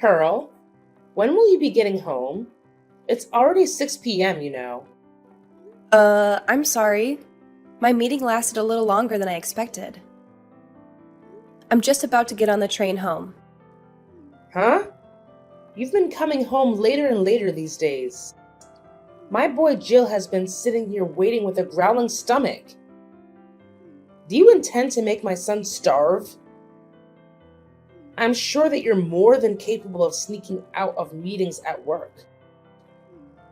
Pearl, when will you be getting home? It's already 6 p.m., you know. I'm sorry. My meeting lasted a little longer than I expected. I'm just about to get on the train home. Huh? You've been coming home later and later these days. My boy Jill has been sitting here waiting with a growling stomach. Do you intend to make my son starve? I'm sure that you're more than capable of sneaking out of meetings at work.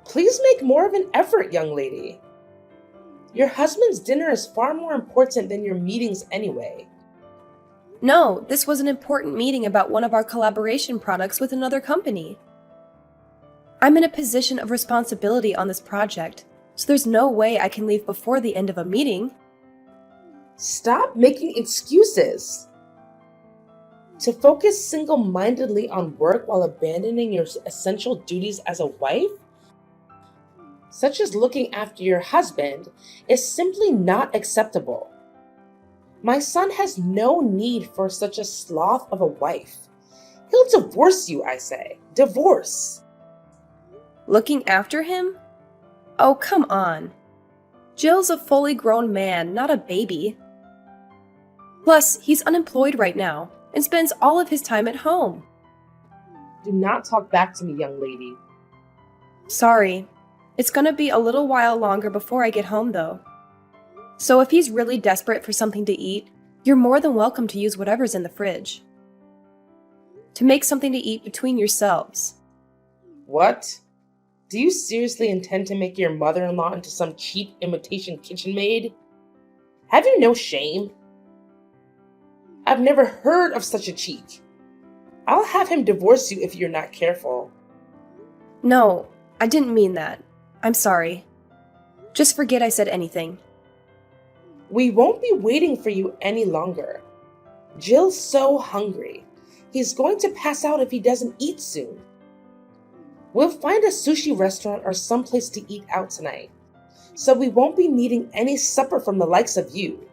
Please make more of an effort, young lady. Your husband's dinner is far more important than your meetings anyway. No, this was an important meeting about one of our collaboration products with another company. I'm in a position of responsibility on this project, so there's no way I can leave before the end of a meeting. Stop making excuses. To focus single-mindedly on work while abandoning your essential duties as a wife, such as looking after your husband, is simply not acceptable. My son has no need for such a sloth of a wife. He'll divorce you, I say. Divorce. Looking after him? Oh, come on. Jill's a fully grown man, not a baby. Plus, he's unemployed right now and spends all of his time at home. Do not talk back to me, young lady. Sorry. It's gonna be a little while longer before I get home, though. So if he's really desperate for something to eat, you're more than welcome to use whatever's in the fridge. To make something to eat between yourselves. What? Do you seriously intend to make your mother-in-law into some cheap imitation kitchen maid? Have you no shame? I've never heard of such a cheat. I'll have him divorce you if you're not careful. No, I didn't mean that. I'm sorry. Just forget I said anything. We won't be waiting for you any longer. Jill's so hungry. He's going to pass out if he doesn't eat soon. We'll find a sushi restaurant or someplace to eat out tonight, so we won't be needing any supper from the likes of you.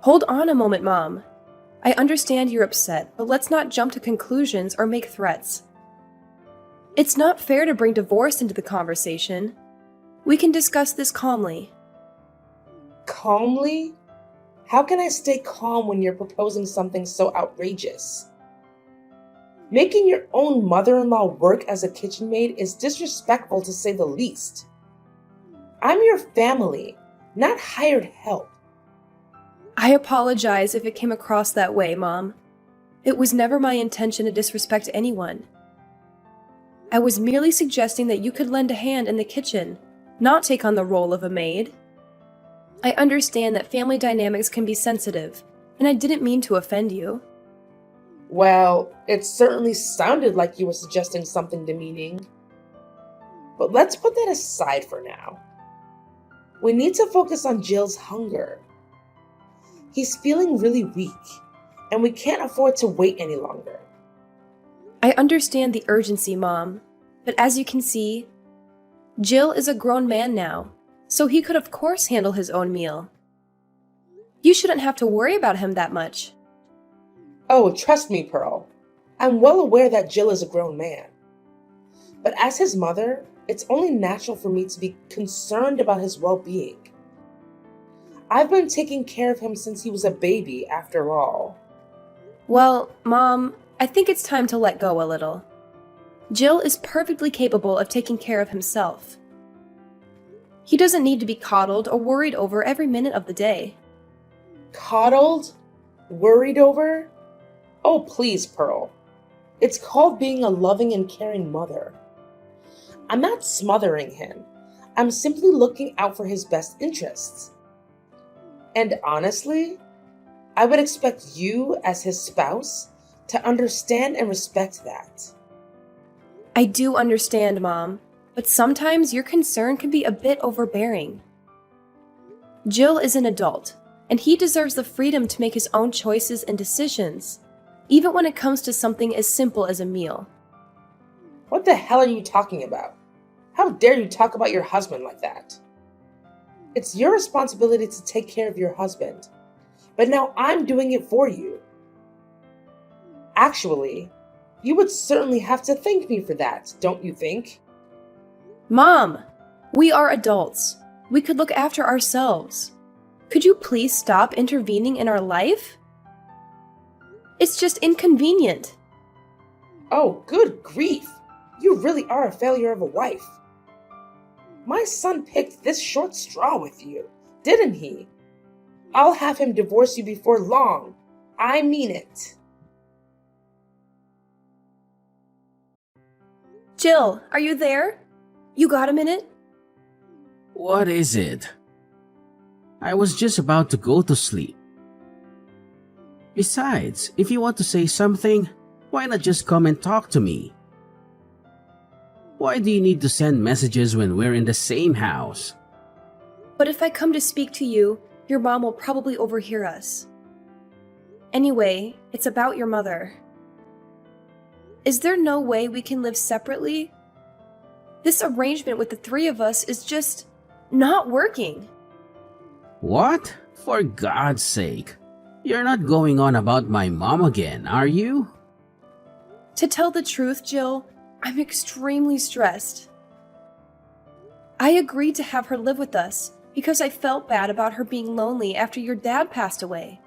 Hold on a moment, Mom. I understand you're upset, but let's not jump to conclusions or make threats. It's not fair to bring divorce into the conversation. We can discuss this calmly. Calmly? How can I stay calm when you're proposing something so outrageous? Making your own mother-in-law work as a kitchen maid is disrespectful to say the least. I'm your family, not hired help. I apologize if it came across that way, Mom. It was never my intention to disrespect anyone. I was merely suggesting that you could lend a hand in the kitchen, not take on the role of a maid. I understand that family dynamics can be sensitive, and I didn't mean to offend you. Well, it certainly sounded like you were suggesting something demeaning. But let's put that aside for now. We need to focus on Jill's hunger. He's feeling really weak, and we can't afford to wait any longer. I understand the urgency, Mom, but as you can see, Jill is a grown man now, so he could of course handle his own meal. You shouldn't have to worry about him that much. Oh, trust me, Pearl. I'm well aware that Jill is a grown man. But as his mother, it's only natural for me to be concerned about his well-being. I've been taking care of him since he was a baby, after all. Well, Mom, I think it's time to let go a little. Jill is perfectly capable of taking care of himself. He doesn't need to be coddled or worried over every minute of the day. Coddled? Worried over? Oh, please, Pearl. It's called being a loving and caring mother. I'm not smothering him. I'm simply looking out for his best interests. And honestly, I would expect you, as his spouse, to understand and respect that. I do understand, Mom, but sometimes your concern can be a bit overbearing. Jill is an adult, and he deserves the freedom to make his own choices and decisions, even when it comes to something as simple as a meal. What the hell are you talking about? How dare you talk about your husband like that? It's your responsibility to take care of your husband, but now I'm doing it for you. Actually, You would certainly have to thank me for that, don't you think? Mom, we are adults. We could look after ourselves. Could you please stop intervening in our life? It's just inconvenient. Oh, good grief! You really are a failure of a wife. My son picked this short straw with you, didn't he? I'll have him divorce you before long. I mean it. Jill, are you there? You got a minute? What is it? I was just about to go to sleep. Besides, if you want to say something, why not just come and talk to me? Why do you need to send messages when we're in the same house? But if I come to speak to you, your mom will probably overhear us. Anyway, it's about your mother. Is there no way we can live separately? This arrangement with the three of us is just not working. What? For God's sake. You're not going on about my mom again, are you? To tell the truth, Jill, I'm extremely stressed. I agreed to have her live with us because I felt bad about her being lonely after your dad passed away.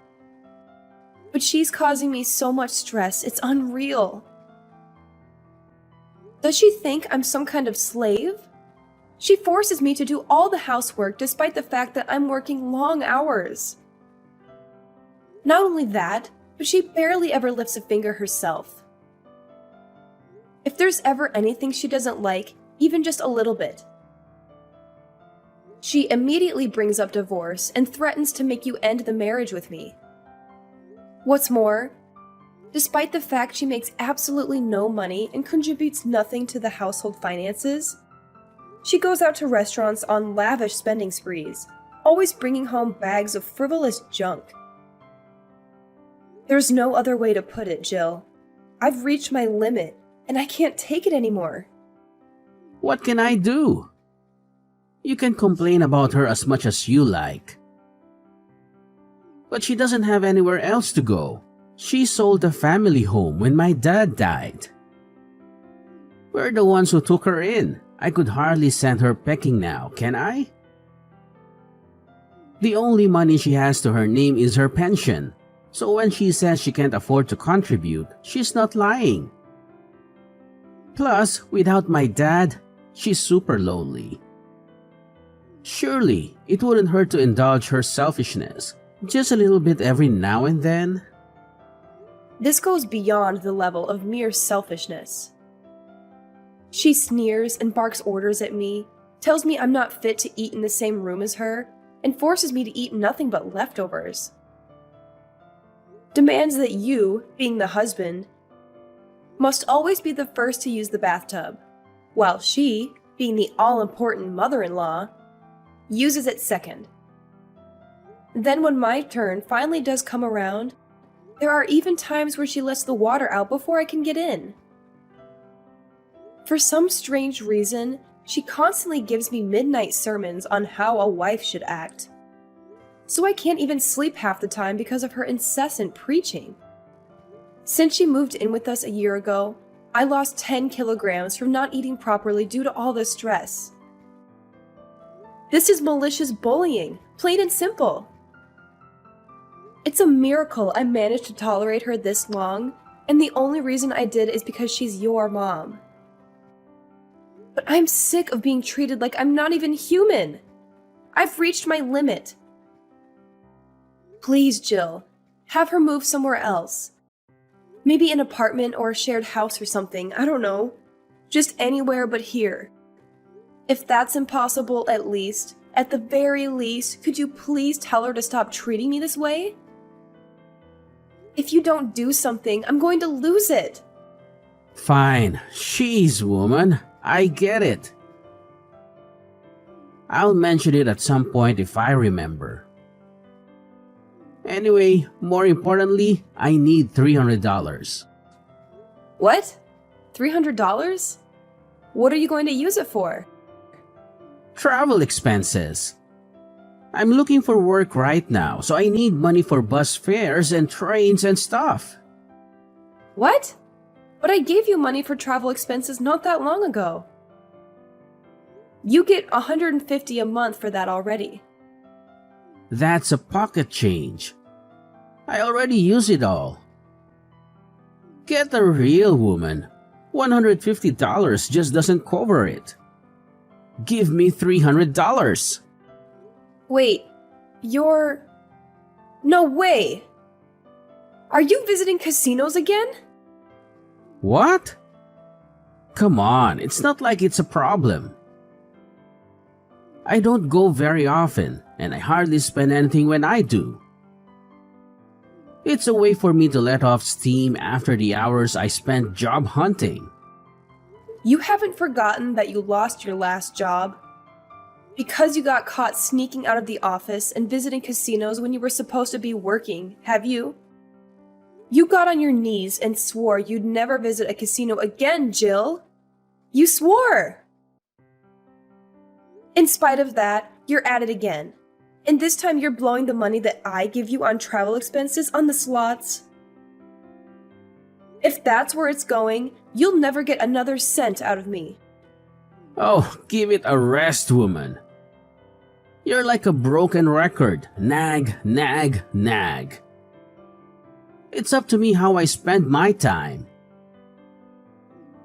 But she's causing me so much stress, it's unreal. Does she think I'm some kind of slave? She forces me to do all the housework despite the fact that I'm working long hours. Not only that, but she barely ever lifts a finger herself. If there's ever anything she doesn't like, even just a little bit, she immediately brings up divorce and threatens to make you end the marriage with me. What's more, despite the fact she makes absolutely no money and contributes nothing to the household finances, she goes out to restaurants on lavish spending sprees, always bringing home bags of frivolous junk. There's no other way to put it, Jill. I've reached my limit, and I can't take it anymore. What can I do? You can complain about her as much as you like. But she doesn't have anywhere else to go. She sold the family home when my dad died. We're the ones who took her in. I could hardly send her packing now, can I? The only money she has to her name is her pension. So when she says she can't afford to contribute, she's not lying. Plus, without my dad, she's super lonely. Surely, it wouldn't hurt to indulge her selfishness, just a little bit every now and then. This goes beyond the level of mere selfishness. She sneers and barks orders at me, tells me I'm not fit to eat in the same room as her, and forces me to eat nothing but leftovers. Demands that you, being the husband, must always be the first to use the bathtub, while she, being the all-important mother-in-law, uses it second. Then when my turn finally does come around, there are even times where she lets the water out before I can get in. For some strange reason, she constantly gives me midnight sermons on how a wife should act. So I can't even sleep half the time because of her incessant preaching. Since she moved in with us a year ago, I lost 10 kilograms from not eating properly due to all the stress. This is malicious bullying, plain and simple. It's a miracle I managed to tolerate her this long, and the only reason I did is because she's your mom. But I'm sick of being treated like I'm not even human. I've reached my limit. Please, Jill, have her move somewhere else. Maybe an apartment or a shared house or something, I don't know. Just anywhere but here. If that's impossible, at the very least, could you please tell her to stop treating me this way? If you don't do something, I'm going to lose it. Fine, she's woman. I get it. I'll mention it at some point if I remember. Anyway, more importantly, I need $300. What? $300? What are you going to use it for? Travel expenses. I'm looking for work right now, so I need money for bus fares and trains and stuff. What? But I gave you money for travel expenses not that long ago. You get $150 a month for that already. That's a pocket change. I already use it all. Get a real woman. $150 just doesn't cover it. Give me $300. Wait, you're... No way! Are you visiting casinos again? What? Come on, it's not like it's a problem. I don't go very often, and I hardly spend anything when I do. It's a way for me to let off steam after the hours I spent job hunting. You haven't forgotten that you lost your last job? Because you got caught sneaking out of the office and visiting casinos when you were supposed to be working, have you? You got on your knees and swore you'd never visit a casino again, Jill. You swore! In spite of that, you're at it again. And this time you're blowing the money that I give you on travel expenses on the slots. If that's where it's going, you'll never get another cent out of me. Oh, give it a rest, woman. You're like a broken record. Nag, nag, nag. It's up to me how I spend my time.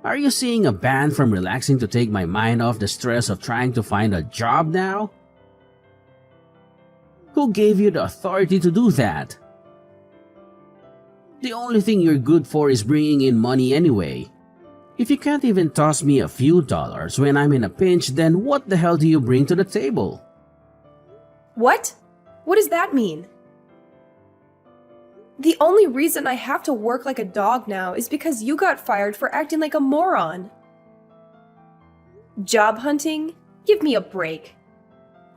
Are you seeing a ban from relaxing to take my mind off the stress of trying to find a job now? Who gave you the authority to do that? The only thing you're good for is bringing in money anyway. If you can't even toss me a few dollars when I'm in a pinch, then what the hell do you bring to the table? What? What does that mean? The only reason I have to work like a dog now is because you got fired for acting like a moron. Job hunting? Give me a break.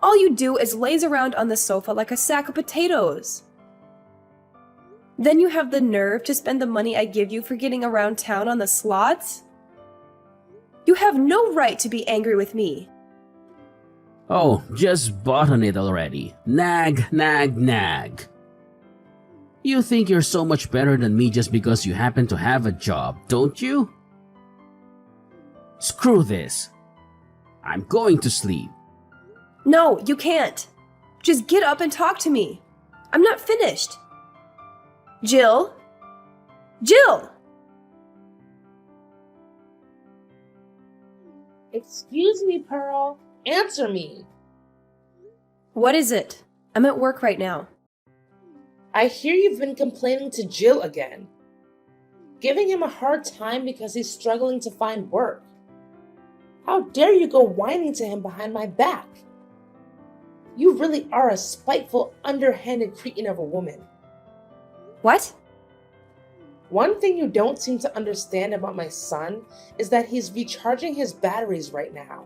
All you do is laze around on the sofa like a sack of potatoes. Then you have the nerve to spend the money I give you for getting around town on the slots? You have no right to be angry with me. Oh, just button it already. Nag, nag, nag. You think you're so much better than me just because you happen to have a job, don't you? Screw this. I'm going to sleep. No, you can't. Just get up and talk to me. I'm not finished. Jill? Jill! Excuse me, Pearl. Answer me. What is it? I'm at work right now. I hear you've been complaining to Jill again. Giving him a hard time because he's struggling to find work. How dare you go whining to him behind my back? You really are a spiteful, underhanded cretin of a woman. What? One thing you don't seem to understand about my son is that he's recharging his batteries right now.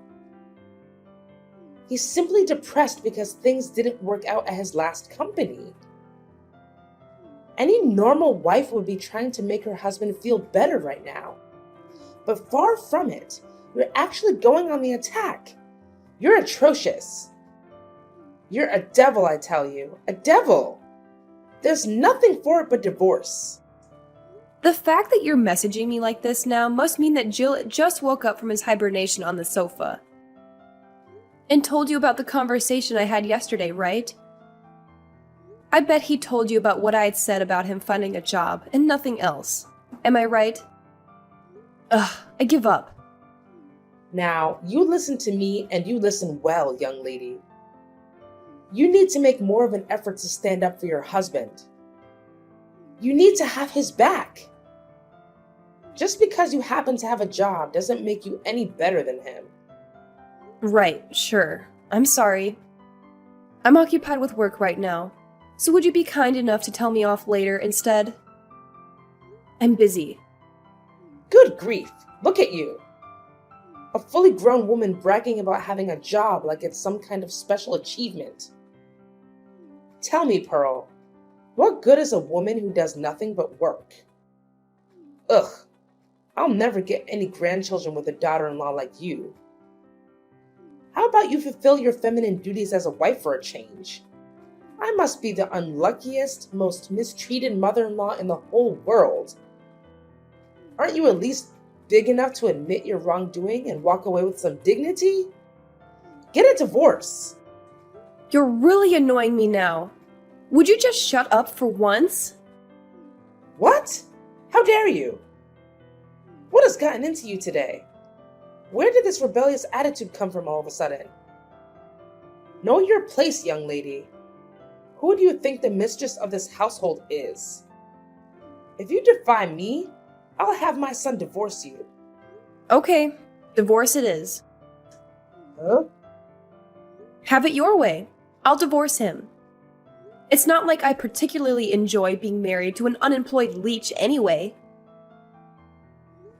He's simply depressed because things didn't work out at his last company. Any normal wife would be trying to make her husband feel better right now. But far from it, you're actually going on the attack. You're atrocious. You're a devil, I tell you. A devil. There's nothing for it but divorce. The fact that you're messaging me like this now must mean that Jill just woke up from his hibernation on the sofa. And told you about the conversation I had yesterday, right? I bet he told you about what I had said about him finding a job and nothing else. Am I right? Ugh, I give up. Now, you listen to me and you listen well, young lady. You need to make more of an effort to stand up for your husband. You need to have his back. Just because you happen to have a job doesn't make you any better than him. Right, sure. I'm sorry. I'm occupied with work right now. So would you be kind enough to tell me off later instead? I'm busy. Good grief, look at you. A fully grown woman bragging about having a job like it's some kind of special achievement. Tell me, Pearl, what good is a woman who does nothing but work? Ugh, I'll never get any grandchildren with a daughter-in-law like you. How about you fulfill your feminine duties as a wife for a change? I must be the unluckiest, most mistreated mother-in-law in the whole world. Aren't you at least big enough to admit your wrongdoing and walk away with some dignity? Get a divorce. You're really annoying me now. Would you just shut up for once? What? How dare you? What has gotten into you today? Where did this rebellious attitude come from all of a sudden? Know your place, young lady. Who do you think the mistress of this household is? If you defy me, I'll have my son divorce you. Okay, divorce it is. Huh? Have it your way. I'll divorce him. It's not like I particularly enjoy being married to an unemployed leech anyway.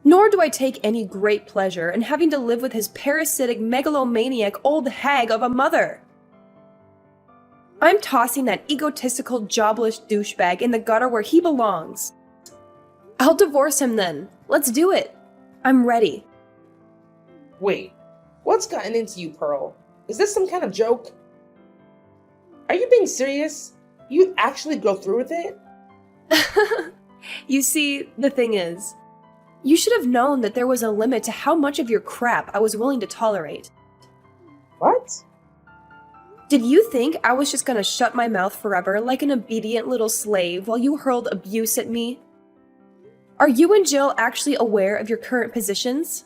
Nor do I take any great pleasure in having to live with his parasitic, megalomaniac old hag of a mother. I'm tossing that egotistical, jobless douchebag in the gutter where he belongs. I'll divorce him then. Let's do it. I'm ready. Wait, what's gotten into you, Pearl? Is this some kind of joke? Are you being serious? You actually go through with it? You see, the thing is, you should have known that there was a limit to how much of your crap I was willing to tolerate. What? Did you think I was just gonna shut my mouth forever like an obedient little slave while you hurled abuse at me? Are you and Jill actually aware of your current positions?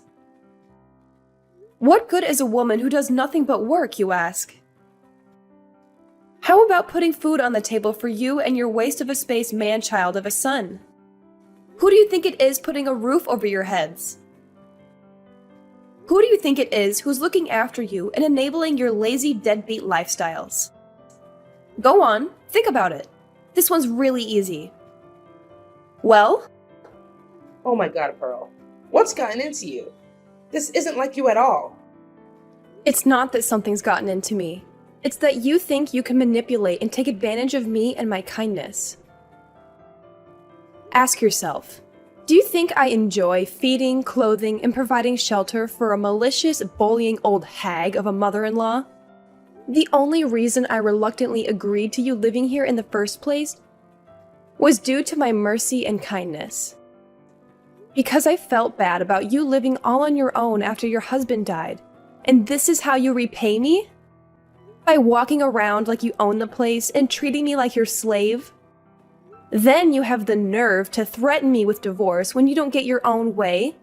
What good is a woman who does nothing but work, you ask? How about putting food on the table for you and your waste of a space man-child of a son? Who do you think it is putting a roof over your heads? Who do you think it is who's looking after you and enabling your lazy deadbeat lifestyles? Go on, think about it. This one's really easy. Well? Oh my god, Pearl. What's gotten into you? This isn't like you at all. It's not that something's gotten into me. It's that you think you can manipulate and take advantage of me and my kindness. Ask yourself, do you think I enjoy feeding, clothing, and providing shelter for a malicious, bullying old hag of a mother-in-law? The only reason I reluctantly agreed to you living here in the first place was due to my mercy and kindness. Because I felt bad about you living all on your own after your husband died. And this is how you repay me? By walking around like you own the place and treating me like your slave? Then you have the nerve to threaten me with divorce when you don't get your own way?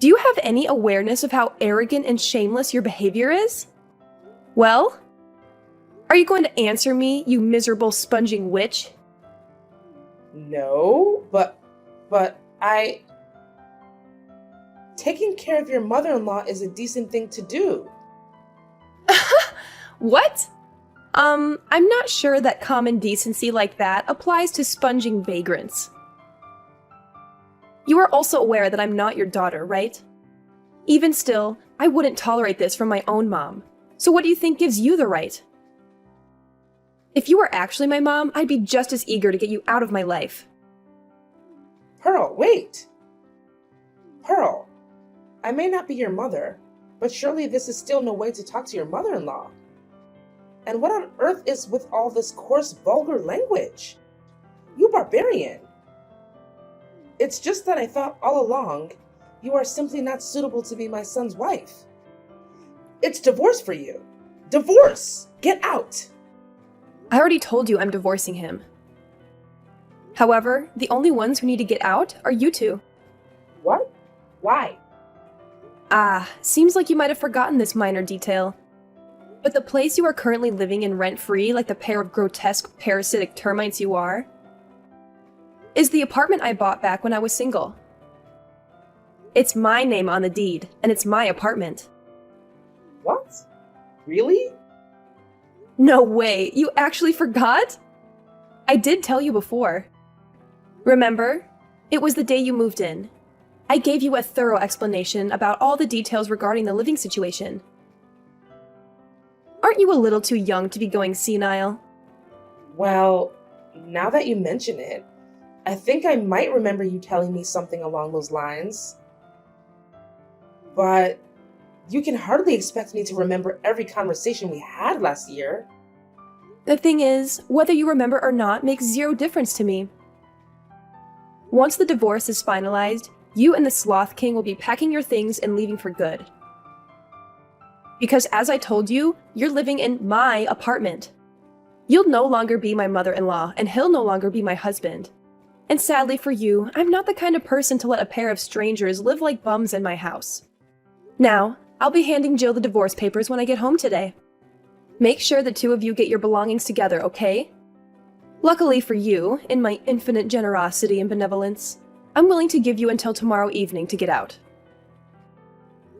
Do you have any awareness of how arrogant and shameless your behavior is? Well? Are you going to answer me, you miserable sponging witch? No, but taking care of your mother-in-law is a decent thing to do. What? I'm not sure that common decency like that applies to sponging vagrants. You are also aware that I'm not your daughter, right? Even still, I wouldn't tolerate this from my own mom. So what do you think gives you the right? If you were actually my mom, I'd be just as eager to get you out of my life. Pearl, wait! Pearl, I may not be your mother, but surely this is still no way to talk to your mother-in-law. And what on earth is with all this coarse, vulgar language? You barbarian! It's just that I thought all along you are simply not suitable to be my son's wife. It's divorce for you. Divorce! Get out! I already told you I'm divorcing him. However, the only ones who need to get out are you two. What? Why? Seems like you might have forgotten this minor detail. But the place you are currently living in rent-free, like the pair of grotesque, parasitic termites you are, is the apartment I bought back when I was single. It's my name on the deed, and it's my apartment. What? Really? No way, you actually forgot? I did tell you before. Remember? It was the day you moved in. I gave you a thorough explanation about all the details regarding the living situation. Aren't you a little too young to be going senile? Well, now that you mention it, I think I might remember you telling me something along those lines. But you can hardly expect me to remember every conversation we had last year. The thing is, whether you remember or not makes zero difference to me. Once the divorce is finalized, you and the Sloth King will be packing your things and leaving for good. Because as I told you, you're living in my apartment. You'll no longer be my mother-in-law, and he'll no longer be my husband. And sadly for you, I'm not the kind of person to let a pair of strangers live like bums in my house. Now, I'll be handing Jill the divorce papers when I get home today. Make sure the two of you get your belongings together, okay? Luckily for you, in my infinite generosity and benevolence, I'm willing to give you until tomorrow evening to get out.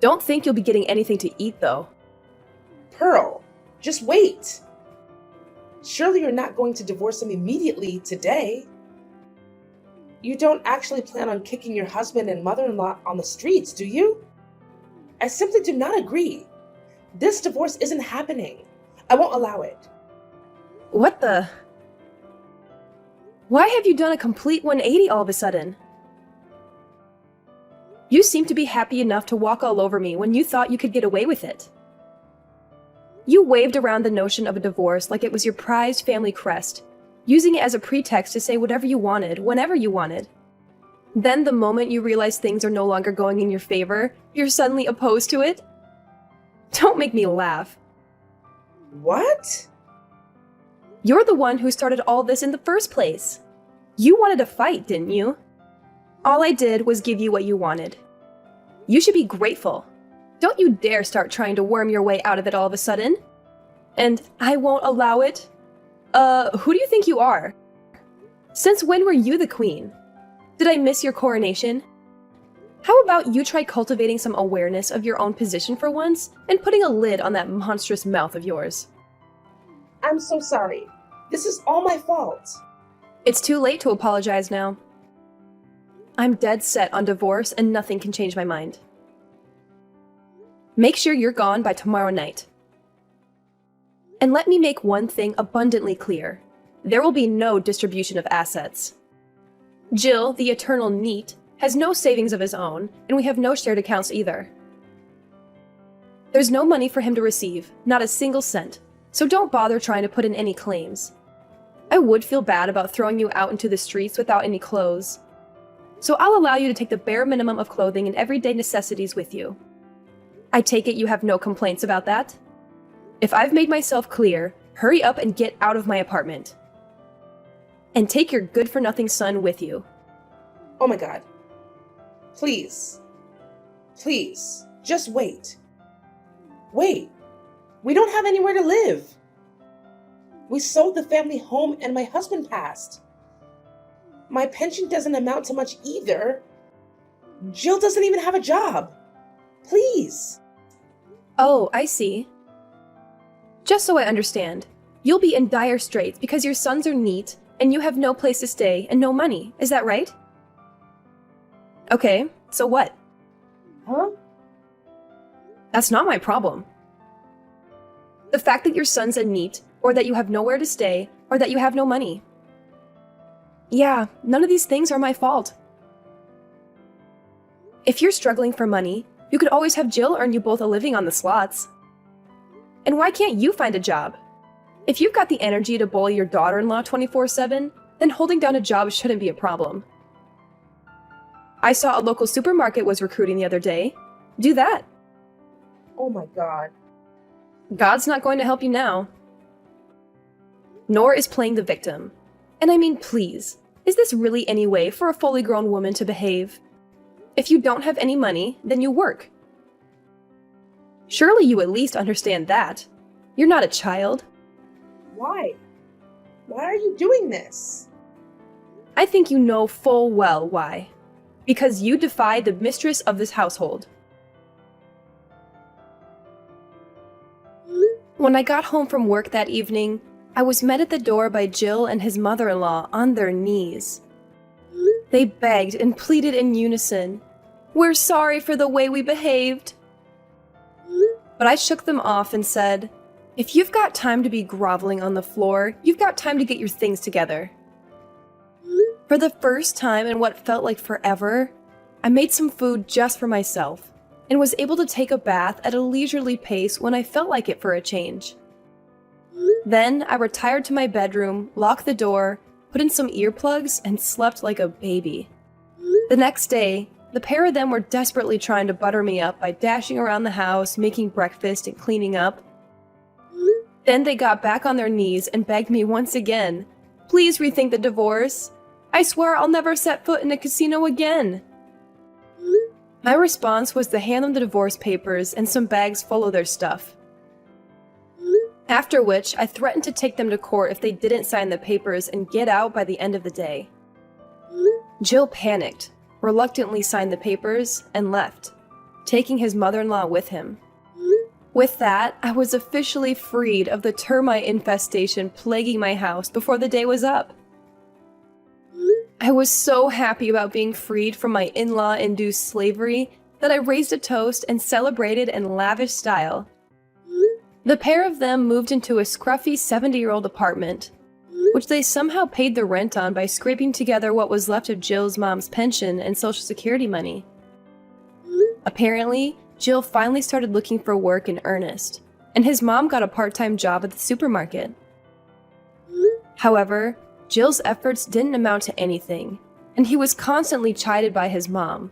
Don't think you'll be getting anything to eat, though. Pearl, just wait. Surely you're not going to divorce him immediately today. You don't actually plan on kicking your husband and mother-in-law on the streets, do you? I simply do not agree. This divorce isn't happening. I won't allow it. What the? Why have you done a complete 180 all of a sudden? You seem to be happy enough to walk all over me when you thought you could get away with it. You waved around the notion of a divorce like it was your prized family crest, using it as a pretext to say whatever you wanted, whenever you wanted. Then the moment you realize things are no longer going in your favor, you're suddenly opposed to it? Don't make me laugh. What? You're the one who started all this in the first place. You wanted a fight, didn't you? All I did was give you what you wanted. You should be grateful. Don't you dare start trying to worm your way out of it all of a sudden. And I won't allow it? Who do you think you are? Since when were you the queen? Did I miss your coronation? How about you try cultivating some awareness of your own position for once and putting a lid on that monstrous mouth of yours? I'm so sorry. This is all my fault. It's too late to apologize now. I'm dead set on divorce and nothing can change my mind. Make sure you're gone by tomorrow night. And let me make one thing abundantly clear. There will be no distribution of assets. Jill, the eternal NEET, has no savings of his own, and we have no shared accounts either. There's no money for him to receive, not a single cent, so don't bother trying to put in any claims. I would feel bad about throwing you out into the streets without any clothes, so I'll allow you to take the bare minimum of clothing and everyday necessities with you. I take it you have no complaints about that? If I've made myself clear, hurry up and get out of my apartment. And take your good-for-nothing son with you. Oh my God. Please. Please. Just wait. Wait. We don't have anywhere to live. We sold the family home and my husband passed. My pension doesn't amount to much either. Jill doesn't even have a job. Please. Oh, I see. Just so I understand, you'll be in dire straits because your sons are NEET and you have no place to stay and no money, is that right? Okay, so what? Huh? That's not my problem. The fact that your son's a NEET, or that you have nowhere to stay, or that you have no money. Yeah, none of these things are my fault. If you're struggling for money, you could always have Jill earn you both a living on the slots. And why can't you find a job? If you've got the energy to bully your daughter-in-law 24/7, then holding down a job shouldn't be a problem. I saw a local supermarket was recruiting the other day. Do that. Oh my God. God's not going to help you now. Nor is playing the victim. And I mean, please, is this really any way for a fully grown woman to behave? If you don't have any money, then you work. Surely you at least understand that. You're not a child. Why? Why are you doing this? I think you know full well why. Because you defy the mistress of this household. When I got home from work that evening, I was met at the door by Jill and his mother-in-law on their knees. They begged and pleaded in unison. "We're sorry for the way we behaved." But I shook them off and said, "If you've got time to be groveling on the floor, you've got time to get your things together." For the first time in what felt like forever, I made some food just for myself, and was able to take a bath at a leisurely pace when I felt like it for a change. Then I retired to my bedroom, locked the door, put in some earplugs, and slept like a baby. The next day, the pair of them were desperately trying to butter me up by dashing around the house, making breakfast, and cleaning up. Then they got back on their knees and begged me once again, "Please rethink the divorce. I swear I'll never set foot in a casino again." My response was to hand them the divorce papers and some bags full of their stuff. After which, I threatened to take them to court if they didn't sign the papers and get out by the end of the day. Jill panicked, reluctantly signed the papers, and left, taking his mother-in-law with him. With that, I was officially freed of the termite infestation plaguing my house before the day was up. I was so happy about being freed from my in-law induced slavery that I raised a toast and celebrated in lavish style. The pair of them moved into a scruffy 70-year-old apartment, which they somehow paid the rent on by scraping together what was left of Jill's mom's pension and Social Security money. Apparently, Jill finally started looking for work in earnest, and his mom got a part-time job at the supermarket. However, Jill's efforts didn't amount to anything, and he was constantly chided by his mom.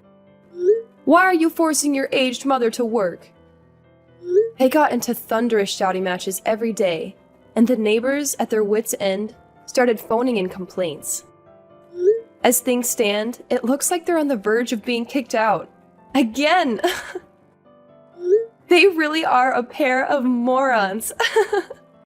"Why are you forcing your aged mother to work?" They got into thunderous shouting matches every day, and the neighbors, at their wits' end, started phoning in complaints. As things stand, it looks like they're on the verge of being kicked out. Again! They really are a pair of morons.